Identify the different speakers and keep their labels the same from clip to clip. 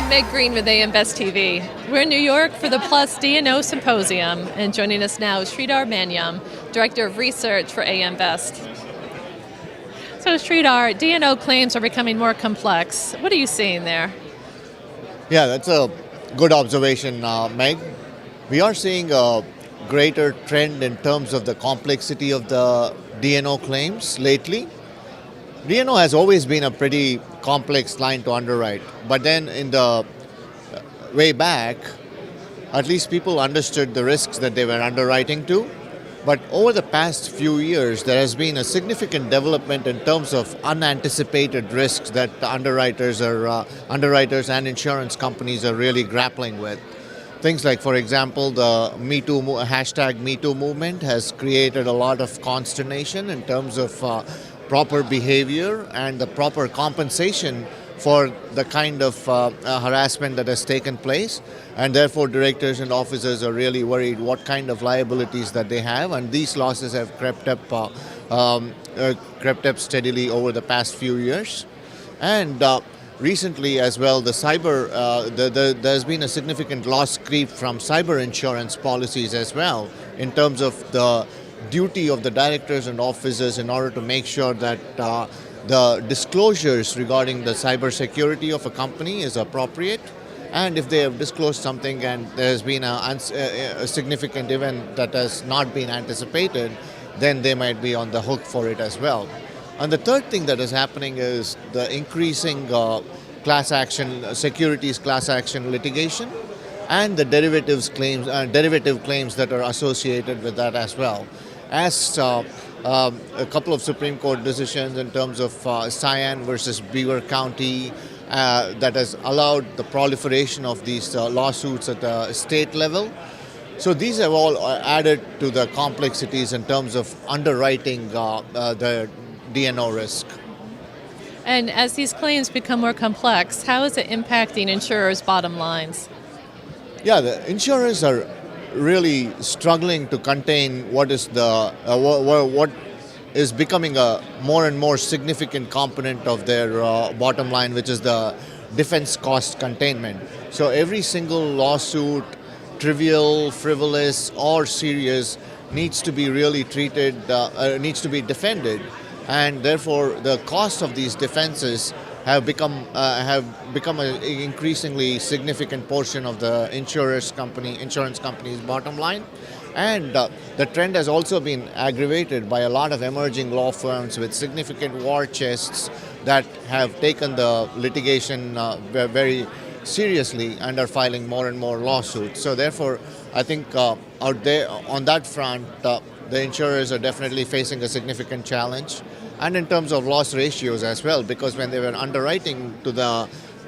Speaker 1: Meg Green with AM Best TV. We're in New York for the Plus D&O Symposium, and joining us now is Sridhar Manyem, Director of Research for AM Best. So Sridhar, D&O claims are becoming more complex. What are you seeing there?
Speaker 2: Yeah, that's a good observation, Meg. We are seeing a greater trend in terms of the complexity of the D&O claims lately. D&O has always been a pretty complex line to underwrite, but then in the way back, at least people understood the risks that they were underwriting to. But over the past few years, there has been a significant development in terms of unanticipated risks that underwriters and insurance companies are really grappling with. Things like, for example, the hashtag #MeToo movement has created a lot of consternation in terms of proper behavior and the proper compensation for the kind of harassment that has taken place, and therefore directors and officers are really worried what kind of liabilities that they have, and these losses have crept up steadily over the past few years. And recently as well, there's been a significant loss creep from cyber insurance policies as well, in terms of the duty of the directors and officers in order to make sure that the disclosures regarding the cybersecurity of a company is appropriate, and if they have disclosed something and there's been a significant event that has not been anticipated, then they might be on the hook for it as well. And the third thing that is happening is the increasing securities class action litigation and the derivative claims that are associated with that as well. As a couple of Supreme Court decisions in terms of Cyan versus Beaver County that has allowed the proliferation of these lawsuits at the state level. So these have all added to the complexities in terms of underwriting the D&O risk.
Speaker 1: And as these claims become more complex, how is it impacting insurers' bottom lines?
Speaker 2: Yeah, the insurers are really struggling to contain what is becoming a more and more significant component of their bottom line, which is the defense cost containment. So every single lawsuit, trivial, frivolous, or serious, needs to be really treated, needs to be defended, and therefore the cost of these defenses have become an increasingly significant portion of the insurance company's bottom line. And the trend has also been aggravated by a lot of emerging law firms with significant war chests that have taken the litigation very seriously and are filing more and more lawsuits. So therefore, I think out there on that front, the insurers are definitely facing a significant challenge. And in terms of loss ratios as well, because when they were underwriting to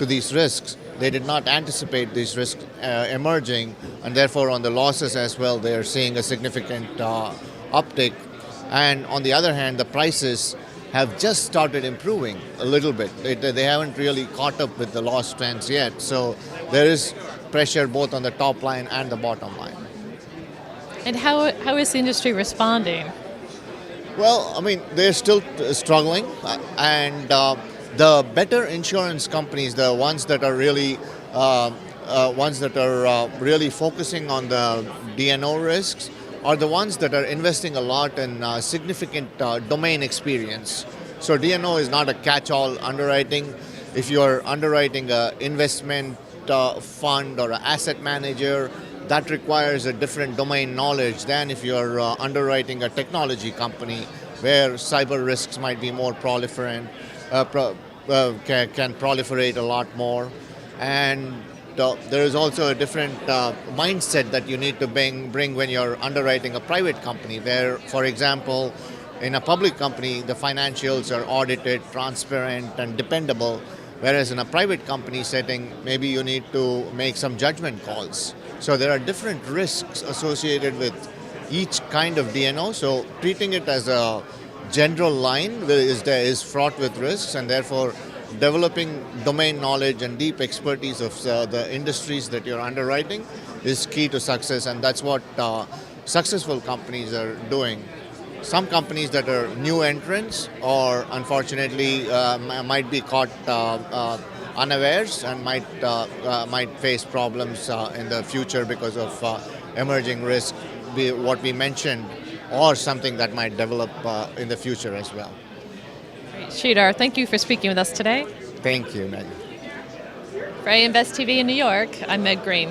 Speaker 2: these risks, they did not anticipate these risks emerging, and therefore on the losses as well, they are seeing a significant uptick. And on the other hand, the prices have just started improving a little bit. They haven't really caught up with the loss trends yet, so there is pressure both on the top line and the bottom line.
Speaker 1: And how is the industry responding?
Speaker 2: Well, I mean, they're still struggling, and the better insurance companies, the ones that are really focusing on the D&O risks, are the ones that are investing a lot in significant domain experience. So D&O is not a catch-all underwriting. If you're underwriting an investment fund or an asset manager, that requires a different domain knowledge than if you're underwriting a technology company where cyber risks might be more proliferant, can proliferate a lot more. And there is also a different mindset that you need to bring when you're underwriting a private company, where, for example, in a public company, the financials are audited, transparent, and dependable, whereas in a private company setting, maybe you need to make some judgment calls. So there are different risks associated with each kind of D&O. So treating it as a general line is fraught with risks, and therefore developing domain knowledge and deep expertise of the industries that you're underwriting is key to success, and that's what successful companies are doing. Some companies that are new entrants or unfortunately might be caught unawares and might face problems in the future because of emerging risk, be what we mentioned, or something that might develop in the future as well.
Speaker 1: Sridhar, thank you for speaking with us today.
Speaker 2: Thank you, Maggie.
Speaker 1: For AM Best TV in New York, I'm Meg Green.